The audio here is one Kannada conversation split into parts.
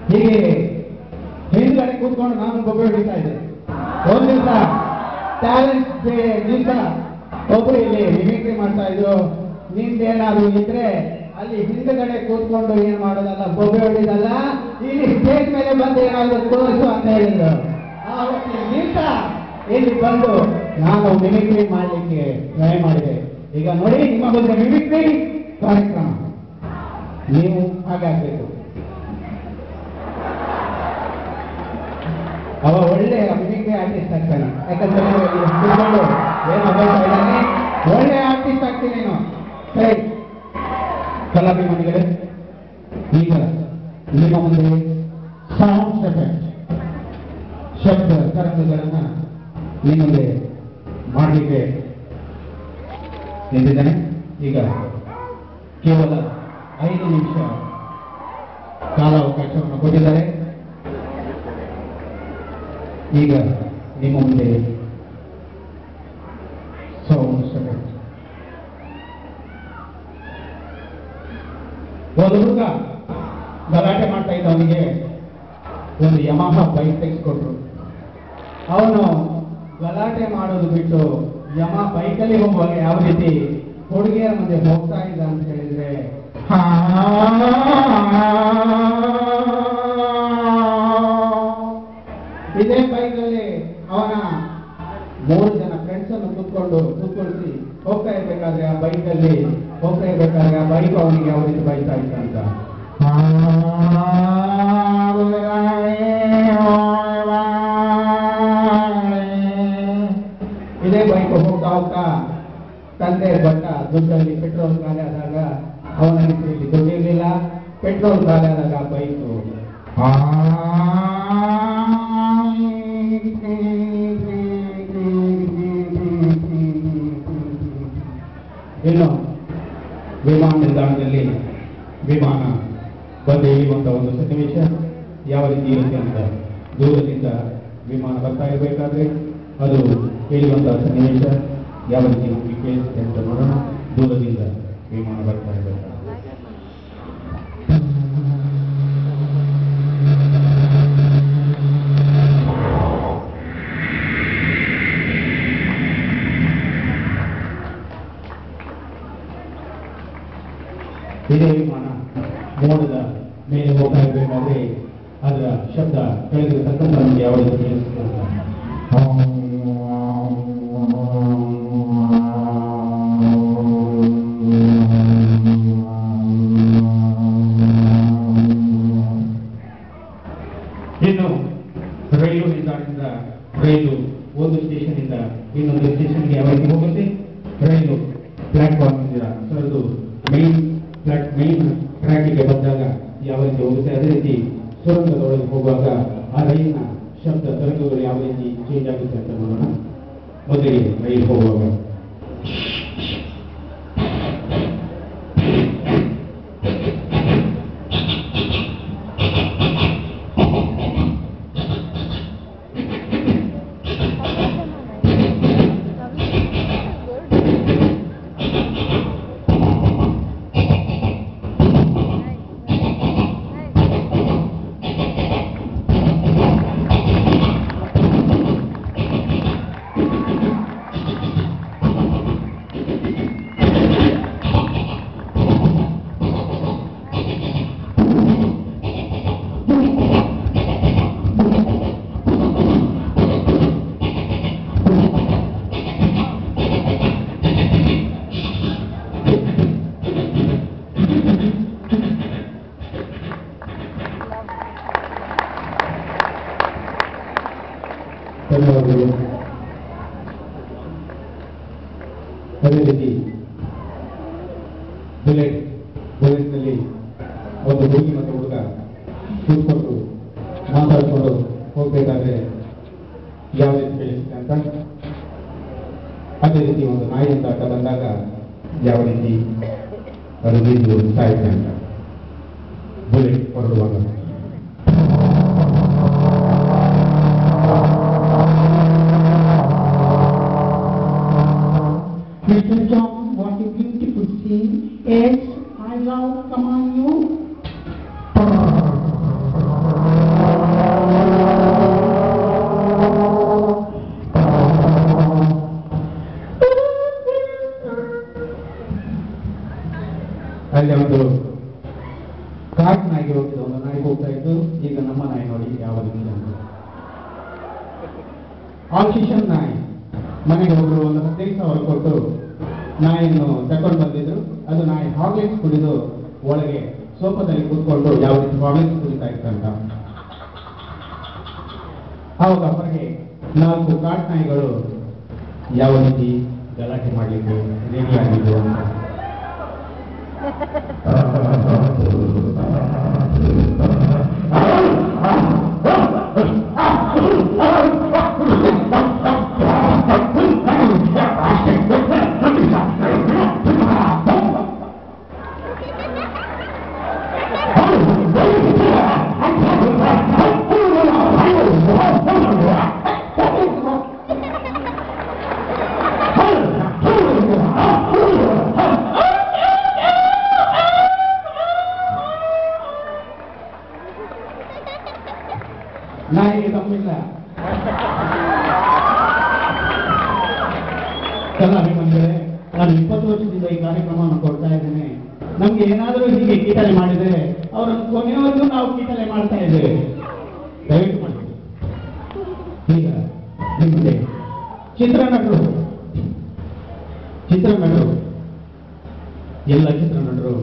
ಹೀಗೆ ಹಿಂದ್ಗಡೆ ಕೂತ್ಕೊಂಡು ನಾನು ಬೊಬ್ಬೆ ಹೊಡಿತಾ ಇದ್ದೆ. ಒಂದು ದಿವಸ ಟ್ಯಾಲೆಂಟ್ ಡೇ ದಿವಸ ಒಬ್ರು ಇಲ್ಲಿ ಮಿಮಿಕ್ರಿ ಮಾಡ್ತಾ ಇದ್ರು. ನಿಂದೇನಾದ್ರು ಇದ್ರೆ ಅಲ್ಲಿ ಹಿಂದ್ಗಡೆ ಕೂತ್ಕೊಂಡು ಏನ್ ಮಾಡೋದಲ್ಲ, ಬೊಬ್ಬೆ ಹೊಡಿದಲ್ಲ, ಇಲ್ಲಿ ಸ್ಟೇಜ್ ಮೇಲೆ ಬಂದು ಏನಾದ್ರು ತೋರಿಸು ಅಂತ ಹೇಳಿದ್ರು. ಆವತ್ತಿನ ದಿವಸ ಇಲ್ಲಿ ಬಂದು ನಾನು ಮಿಮಿಕ್ರಿ ಮಾಡಲಿಕ್ಕೆ ಟ್ರೈ ಮಾಡಿದೆ. ಈಗ ನೋಡಿ, ನಿಮ್ಮ ಬಗ್ಗೆ ಮಿಮಿಕ್ರಿ ಕಾರ್ಯಕ್ರಮ ನೀವು ಹಾಗಾಗಬೇಕು. ಅವ ಒಳ್ಳೆ ಮಿಮಿಕ್ರಿ ಆರ್ಟಿಸ್ಟ್ ಆಗ್ತಾನೆ. ಯಾಕಂದ್ರೆ ಏನು ಅಭ್ಯಾಸ ಇದ್ದಾನೆ, ಒಳ್ಳೆ ಆರ್ಟಿಸ್ಟ್ ಆಗ್ತೀನಿ ನೀನು. ಸರಿ ಕಲಾಭಿಮಾನಿಗಳೇ, ಈಗ ನಿಮ್ಮ ಮುಂದೆ ಸೌಂಡ್ ಎಫೆಕ್ಟ್ ಶಬ್ದ ತರಂಗಗಳನ್ನ ನಿಮಗೆ ಮಾಡಲಿಕ್ಕೆ ನಿಂತಿದ್ದೇನೆ. ಈಗ ಕೇವಲ 5 ನಿಮಿಷ ಕಾಲಾವಕಾಶವನ್ನು ಕೊಟ್ಟಿದ್ದಾರೆ. ಈಗ ನಿಮ್ಮ ಮುಂದೆ ಸೌಂಡ್ ಎಫೆಕ್ಟ್. ಒಂದು ಹುಡುಗ ಗಲಾಟೆ ಮಾಡ್ತಾ ಇದ್ದ, ಅವನಿಗೆ ಒಂದು ಯಮಹ ಬೈಕ್ ತೆಗೆಸ್ಕೊಟ್ರು. ಅವನು ಗಲಾಟೆ ಮಾಡೋದು ಬಿಟ್ಟು ಯಮ ಬೈಕಲ್ಲಿ ಹೋಗುವಾಗ ಯಾವ ರೀತಿ ಹುಡುಗಿಯರ ಮುಂದೆ ಹೋಗ್ತಾ ಇದ್ದ ಅಂತ ಹೇಳಿದ್ರೆ, ಇದೇ ಬೈಕಲ್ಲಿ ಅವನ 3 ಜನ ಫ್ರೆಂಡ್ಸ್ ಅನ್ನು ಕೂತ್ಕೊಳಿಸಿ ಹೋಗ್ತಾ ಇರ್ಬೇಕಾದ್ರೆ ಆ ಬೈಕಲ್ಲಿ ಹೋಗ್ತಾ ಇರ್ಬೇಕಾದ್ರೆ ಆ ಬೈಕ್ ಅವನಿಗೆ ಯಾವ ರೀತಿ ಬೈತಾ ಇತ್ತ ಅಂತ. ಇದೇ ಬೈಕ್ ಹೋಗ್ತಾ ಹೋಗ್ತಾ ತಂದೆ ಬಟ್ಟ ದುಡ್ಡಲ್ಲಿ ಪೆಟ್ರೋಲ್ ಖಾಲಿ ಆದಾಗ ಅವನ ರೀತಿಯಲ್ಲಿ ದುಡ್ಡಿರಲಿಲ್ಲ. ಪೆಟ್ರೋಲ್ ಖಾಲಿ ಆದಾಗ ಬೈಕು ಇನ್ನು ವಿಮಾನ ನಿಲ್ದಾಣದಲ್ಲಿ ವಿಮಾನ ಬಂದು ಇಳಿಯುವಂತ ಒಂದು ಸನ್ನಿವೇಶ ಯಾವ ರೀತಿ ಇರುತ್ತೆ ಅಂತ, ದೂರದಿಂದ ವಿಮಾನ ಬರ್ತಾ ಇರಬೇಕಾದ್ರೆ ಅದು ಇಳಿಯುವಂತಹ ಸನ್ನಿವೇಶ ಯಾವ ರೀತಿ ನಮಗೆ ಕೇಳಿಸುತ್ತೆ ಅಂತ ನೋಡೋಣ. ದೂರದಿಂದ ವಿಮಾನ ಬರ್ತಾ ಇರಬೇಕಾದ್ರೆ ಇದೇ ವಿಮಾನ ಮೋಡದ ಮೇಲೆ ಹೋಗ್ತಾ ಇರಬೇಕಾದ್ರೆ ಅದರ ಶಬ್ದ ಕೆಳಗೆ ತಕ್ಕಂತ ನಮಗೆ ಯಾವ ರೀತಿ ಕೇಳಿಸುತ್ತೆ ಅಂತ. ಇನ್ನು ರೈಲು ನಿಲ್ದಾಣದಿಂದ ರೈಲು ಒಂದು ಸ್ಟೇಷನ್ ಇಂದ ಇನ್ನೊಂದು ಸ್ಟೇಷನ್ಗೆ ಯಾವ ರೀತಿ ಹೋಗುತ್ತೆ, ರೈಲು ಪ್ಲಾಟ್ಫಾರ್ಮ್ ಇಂದ ಸರಿದು ಮೈನ್ ಟ್ರ್ಯಾಕಿಗೆ ಬಂದಾಗ ಯಾವ ರೀತಿ ಹೋಗುತ್ತೆ, ಅದೇ ರೀತಿ ಸುರಂಗದೊಳಗೆ ಹೋಗುವಾಗ ಆ ರೈಲಿನ ಶಬ್ದ ತರಂಗಗಳು ಯಾವ ರೀತಿ ಚೇಂಜ್ ಆಗುತ್ತೆ ಅಂತ ನೋಡೋಣ. ಮೊದಲಿಗೆ ರೈಲು ಹೋಗುವಾಗ ಧನ್ಯವಾದಗಳು. ಅದೇ ರೀತಿ ಬುಲೆಟ್ನಲ್ಲಿ ಒಂದು ಹುಡುಗಿ ಮತ್ತು ಹುಡುಗ ಕೂತ್ಕೊಂಡು ಮಾತಾಡಿಕೊಂಡು ಹೋಗ್ಬೇಕಾದ್ರೆ ಯಾವ ರೀತಿ ಕೇಳಿಸುತ್ತೆ ಅಂತ, ಅದೇ ರೀತಿ ಒಂದು ನಾಯಿಯಿಂದ ಅಡ್ಡ ಬಂದಾಗ ಯಾವ ರೀತಿ ಅದು ಬಿದ್ದು ಸಾಯುತ್ತೆ ಅಂತ ಬುಲೆಟ್ ಹೊರಡುವಾಗ. Mr. John, what a beautiful scene. Yes, I love, come on you. ಆಕ್ಸಿಷನ್ ನಾಯಿ ಮನೆಗೆ ಒಬ್ರು ಒಂದು 15,000 ಕೊಟ್ಟು ನಾಯಿಯನ್ನು ತಕೊಂಡು ಬಂದಿದ್ರು. ಅದು ನಾಯಿ ಹಾರ್ಲಿಕ್ಸ್ ಕುಡಿದು ಒಳಗೆ ಸೋಫಾದಲ್ಲಿ ಕೂತ್ಕೊಂಡು ಯಾವ ರೀತಿ ಹಾರ್ಲಿಕ್ಸ್ ಕುಡಿತಾ ಇತ್ತಂತ. ಆವಾಗ ಹೊರಗೆ 4 ಕಾಟ್ ನಾಯಿಗಳು ಯಾವ ರೀತಿ ಗಲಾಟೆ ಮಾಡಲಿಕ್ಕೆ ರೆಡಿ ಆಗಿದ್ದು ಅಂತ. ನಾಯಿಗೆ ತಮ್ಮಿಲ್ಲ. ಕಲಾಭಿಮಾನಿಗಳೇ, ನಾನು 20 ವರ್ಷದಿಂದ ಈ ಕಾರ್ಯಕ್ರಮವನ್ನು ಕೊಡ್ತಾ ಇದ್ದೇನೆ. ನಮ್ಗೆ ಏನಾದರೂ ಹೀಗೆ ಕೀಟಲೆ ಮಾಡಿದರೆ ಅವರನ್ನು ಕೊನೆಯವರೆಗೂ ನಾವು ಕೀಟಲೆ ಮಾಡ್ತಾ ಇದ್ದೇವೆ. ದಯವಿಟ್ಟು ಮಾಡಿ. ಈಗ ನಿಮಗೆ ಚಿತ್ರನಟರು ಎಲ್ಲ ಚಿತ್ರನಟರು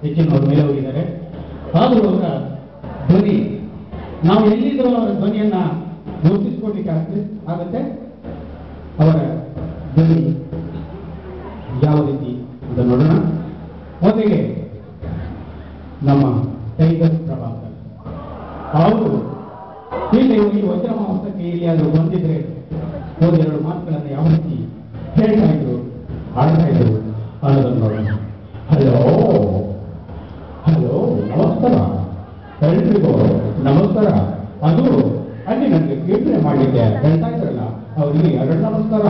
ಹೆಚ್ಚಿನವ್ರ ಮೇಲೆ ಹೋಗಿದ್ದಾರೆ. ಆದರೂ ಅವರ ಧ್ವನಿ ನಾವು ಎಲ್ಲಿದ್ದರೂ ಅವರ ಧ್ವನಿಯನ್ನ ಗುರುತಿಸ್ಕೊಡ್ಲಿಕ್ಕೆ ಆಗುತ್ತೆ. ಅವರ ಧ್ವನಿ ಯಾವ ರೀತಿ ಅಂತ ನೋಡೋಣ. ಮೊದಲಿಗೆ ನಮ್ಮ ಟೈಗರ್ ಪ್ರಭಾಕರ್ ಅವರು ಇಲ್ಲಿ ಹೋಗಿ ವಜ್ರ ಮಹೋತ್ಸವಕ್ಕೆ ಇಲ್ಲಿ ಆದರೂ ಬಂದಿದ್ರೆ ಹೋದ 2 ಮಾತುಗಳನ್ನು ಯಾವ ರೀತಿ ಹೇಳ್ತಾ ಇದ್ರು, ಆಡ್ತಾ ಇದ್ರು ಅನ್ನೋದನ್ನು ನೋಡೋಣ. ಹಲೋ ಹಲೋ, ನಮಸ್ಕಾರ ಎಲ್ರಿಗೂ ನಮಸ್ಕಾರ. ಅದು ಅಲ್ಲಿ ನನಗೆ ಕೀರ್ತನೆ ಮಾಡಲಿಕ್ಕೆ ಹೇಳ್ತಾ ಇದ್ರಲ್ಲ ಅವರಿಗೆ 2 ನಮಸ್ಕಾರ.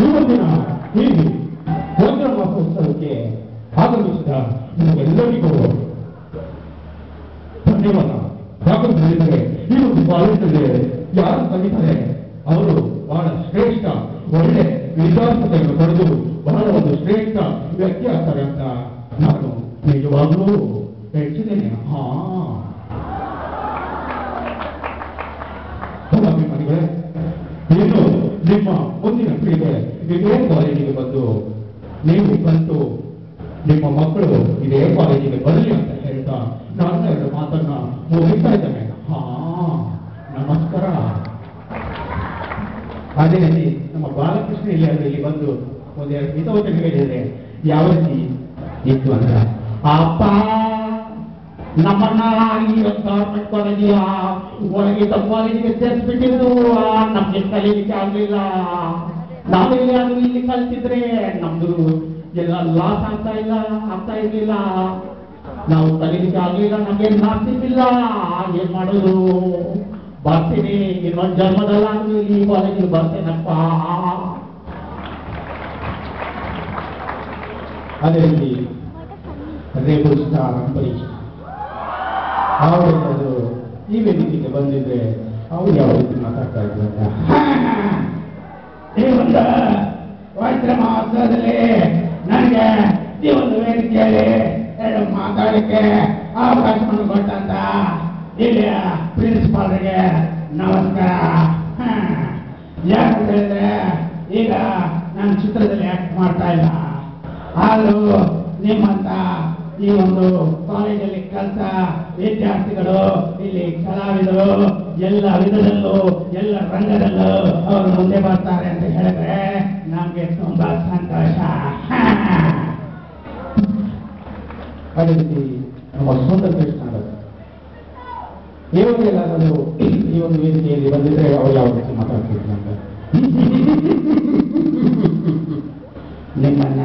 ಇವತ್ತಿನ ಈ ವಜ್ರ ಮಹೋತ್ಸವಕ್ಕೆ ಆಗಮಿಸಿದ ನಿಮಗೆಲ್ಲರಿಗೂ ಧನ್ಯವಾದ. ಯಾಕಂತ ಹೇಳಿದರೆ ಈ ಒಂದು ಕಾಲೇಜಲ್ಲಿ ಯಾರು ಕಲಿತಾರೆ ಅವರು ಬಹಳ ಶ್ರೇಷ್ಠ ಒಳ್ಳೆ ವಿದ್ಯಾರ್ಥಿಗಳನ್ನು ಪಡೆದು ಬಹಳ ಒಂದು ಶ್ರೇಷ್ಠ ವ್ಯಕ್ತಿ ಆಗ್ತಾರೆ ಅಂತ ನಾನು ನಿಜವಾಗ್ಲೂ ಹೇಳ್ತಿದ್ದೇನೆ. ಅಭಿಮಾನಿಗಳೇ, ಇನ್ನು ನಿಮ್ಮ ಮುಂದಿನ ಪೀಳಿಗೆ ಇದೇ ಕಾಲೇಜಿಗೆ ಬಂದು ನೀವು ಕಲಿತು ನಿಮ್ಮ ಮಕ್ಕಳು ಇದೇ ಕಾಲೇಜಿಗೆ ಬರಲಿ ಅಂತ ಹೇಳ್ತಾ ನಾನು 2 ಮಾತನ್ನ ಮುಗಿಸ್ತಾ ಇದ್ದೇನೆ. ನಮಸ್ಕಾರ. ಅದೇ ರೀತಿ ನಮ್ಮ ಬಾಲಕೃಷ್ಣ ಇಲ್ಲಿ ಬಂದು ಒಂದೆರಡು ಹಿತವಚನ ಹೇಳಿದರೆ ಯಾವ ರೀತಿ ಇತ್ತು ಅಂತ. ಅಪ್ಪ, ನಮ್ಮನ್ನ ಈ ಗೌರ್ಮೆಂಟ್ ಕಾಲೇಜಿನ ಒಳಗಿದ್ದ ಕಾಲೇಜಿಗೆ ಸೇರಿಸ್ಬಿಟ್ಟಿದ್ರು. ನಮ್ಗೆ ಕಲೀಲಿಕ್ಕೆ ಆಗ್ಲಿಲ್ಲ. ನಾವೆಲ್ಲಿ ಅದು ಇಲ್ಲಿ ಕಲ್ತಿದ್ರೆ ನಮ್ದು ಎಲ್ಲ ಲಾಸ್ ಆಗ್ತಾ ಇರ್ಲಿಲ್ಲ. ನಾವು ಕಲೀಲಿಕ್ಕೆ ಆಗ್ಲಿಲ್ಲ, ನಮ್ಗೆ ನಾಸ್ತಿಲ್ಲ. ಏನ್ ಮಾಡೋದು? ಬರ್ತೀನಿ, ಇನ್ನೊಂದು ಜನ್ಮದಲ್ಲಾದ್ರೂ ಈ ಕಾಲೇಜಿಗೆ ಬರ್ತೇನಪ್ಪ. ಅದೇ ರೀತಿ ರೇಬಲ್ ಸ್ಟಾರ್ ಅಂಬರೀಶ್ ಅವರು ಈ ವೇದಿಕೆಗೆ ಬಂದಿದ್ರೆ ಅವ್ರು ಯಾವ ರೀತಿ ಮಾತಾಡ್ತಾ ಇದ್ರು ಅಂತ. ಈ ಒಂದು ವಜ್ರ ಮಹೋತ್ಸವದಲ್ಲಿ ನನಗೆ ಈ ಒಂದು ವೇದಿಕೆಯಲ್ಲಿ 2 ಮಾತಾಡಲಿಕ್ಕೆ ಅವಕಾಶವನ್ನು ಕೊಟ್ಟಂತ ಇಲ್ಲಿಯ ಪ್ರಿನ್ಸಿಪಾಲ್ರಿಗೆ ನಮಸ್ಕಾರ. ಯಾಕಂತ ಹೇಳಿದ್ರೆ ಈಗ ನಾನು ಚಿತ್ರದಲ್ಲಿ ಆಕ್ಟ್ ಮಾಡ್ತಾ ಇಲ್ಲ. ಆದರೂ ನಿಮ್ಮಂತ ಈ ಒಂದು ಕಾಲೇಜಲ್ಲಿ ಕಲಿತ ವಿದ್ಯಾರ್ಥಿಗಳು, ಇಲ್ಲಿ ಕಲಾವಿದರು ಎಲ್ಲ ವಿಧದಲ್ಲೂ ಎಲ್ಲ ರಂಗದಲ್ಲೂ ಅವರು ಮುಂದೆ ಬರ್ತಾರೆ ಅಂತ ಹೇಳಿದ್ರೆ ನಮ್ಗೆ ತುಂಬಾ ಸಂತೋಷ. ಅದೇ ರೀತಿ ನಮ್ಮ ಸುಂದರ ಕೃಷ್ಣ ಇವಾಗೆಲ್ಲಾದರೂ ಈ ಒಂದು ವೇದಿಕೆಯಲ್ಲಿ ಬಂದಿದ್ರೆ ಅವ್ರು ಯಾವ ರೀತಿ ಮಾತಾಡ್ತಿದ್ರು ಅಂತ. ನಿಮ್ಮನ್ನ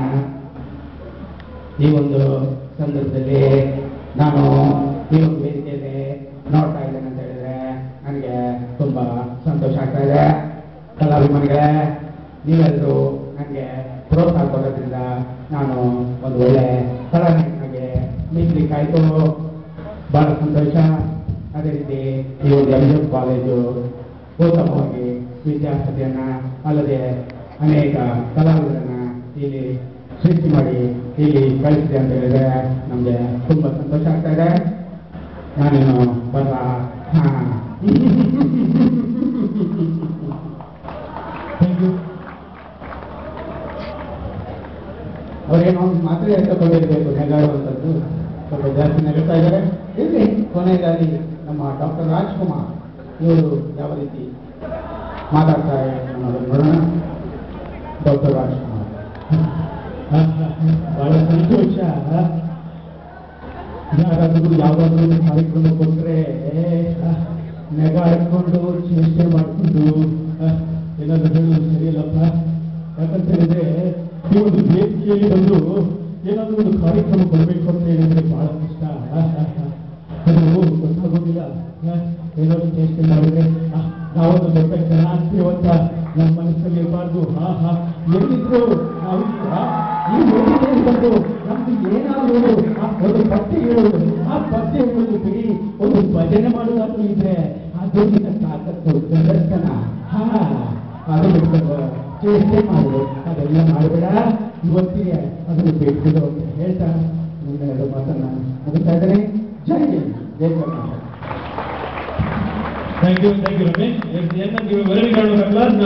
ಈ ಒಂದು ಸಂದರ್ಭದಲ್ಲಿ ನಾನು ಈ ಒಂದು ವೇದಿಕೆಯಲ್ಲಿ ನೋಡ್ತಾ ಇದ್ದೇನೆ ಅಂತ ಹೇಳಿದ್ರೆ ನನಗೆ ತುಂಬಾ ಸಂತೋಷ ಆಗ್ತಾ ಇದೆ. ಕಲಾಭಿಮಾನಿಗಳೇ, ನೀವೆಲ್ಲರೂ ನನಗೆ ಪ್ರೋತ್ಸಾಹ ಕೊಡೋದ್ರಿಂದ ನಾನು ಒಂದು ಒಳ್ಳೆ ಕಲಾವಿದನಾಗಿ ನಿಲ್ಲಿಕಾಯ್ತು. ಬಹಳ ಸಂತೋಷ. ಅದೇ ರೀತಿ ಈ ಒಂದು MGM ಕಾಲೇಜು ಉತ್ತಮವಾಗಿ ವಿದ್ಯಾರ್ಥಿಯನ್ನ ಅಲ್ಲದೆ ಅನೇಕ ಕಲಾವಿದರನ್ನ ಇಲ್ಲಿ ಸೃಷ್ಟಿ ಮಾಡಿ ಇಲ್ಲಿ ಕಳಿಸಿದೆ ಅಂತ ಹೇಳಿದ್ರೆ ನಮಗೆ ತುಂಬಾ ಸಂತೋಷ ಆಗ್ತಾ ಇದೆ. ನಾನೇನು ಬರಲ್ಲ. Thank you. ಅವ್ರೇನೋ ಒಂದು ಮಾತ್ರೆ ತಗೊಂಡಿರ್ಬೇಕು ನೆಗಾಡುವಂಥದ್ದು, ಸ್ವಲ್ಪ ಜಾಸ್ತಿ ನೆಗಡ್ತಾ ಇದ್ದಾರೆ. ಇಲ್ಲಿ ಕೊನೆಯದಾಗಿ ನಮ್ಮ ಡಾಕ್ಟರ್ ರಾಜ್ಕುಮಾರ್ ಇವರು ಯಾವ ರೀತಿ ಮಾತಾಡ್ತಾರೆ ಅನ್ನೋದನ್ನು ನೋಡೋಣ. ಡಾಕ್ಟರ್ ರಾಜ್ಕುಮಾರ್. ಬಹಳ ಸಂತೋಷ. ಯಾರಾದರೂ ಯಾವುದಾದ್ರೂ ಕಾರ್ಯಕ್ರಮ ಕೊಟ್ಟರೆ ನೆಗಾಡ್ಕೊಂಡು ಚೇಷ್ಟೆ ಮಾಡಿಕೊಂಡು ಏನಾದರೂ ಹೇಳೋದು ಸರಿಯಲ್ಲಪ್ಪ. ಯಾಕಂತ ಹೇಳಿದ್ರೆ ಈ ಒಂದು ವೇದಿಕೆಯಲ್ಲಿ ಬಂದು ಏನಾದರೂ ಒಂದು ಕಾರ್ಯಕ್ರಮ ಕೊಡಬೇಕು ಅಂತ ಹೇಳಿದ್ರೆ ಬಹಳ ಕಷ್ಟ. ಅದು ಗೊತ್ತಾಗೋದಿಲ್ಲ. ಏನಾದರೂ ಚೇಷ್ಟೆ ಮಾಡಿದ್ರೆ ನಾವೊಂದು ದೊಡ್ಡ ಜನ ಆಗ್ತೀವಿ ಅಂತ ನಮ್ಮ ಮನಸ್ಸಲ್ಲಿ ಇರಬಾರ್ದು. ಎಲ್ಲಿದ್ರು ನಾವು ಈ ವೇದಿಕೆಯಲ್ಲಿ ಬಂದು ನಮ್ದು ಏನಾದರೂ ಒಂದು ಪದ್ಯ ಹೇಳೋದು, ಆ ಪದ್ಯ ಹೇಳೋದು ಬಿಡಿ, ಒಂದು ಭಜನೆ ಮಾಡೋದಾದ್ರೂ ಇದ್ರೆ ಅದು ನಿನ್ನ ತಾಕತ್ತು ಪ್ರದರ್ಶನ. ಅದು ಬಿಡ್ಕೊಂಡು ಚೇಷ್ಟೆ ಮಾಡುದು ಅದೆಲ್ಲ ಮಾಡಬೇಡ. ಇವತ್ತಿಗೆ ಅದನ್ನು ಬಿಟ್ಟು ಅಂತ ಹೇಳ್ತಾ ಮುಂದೆ ಮಾತನ್ನ ಮುಗಿಸ್ತಾ ಇದ್ದೇನೆ. ಜೈ ಹಿಂದ್, ಜೈ Karnataka. Thank you, Ramesh. At the end of your very round of applause, now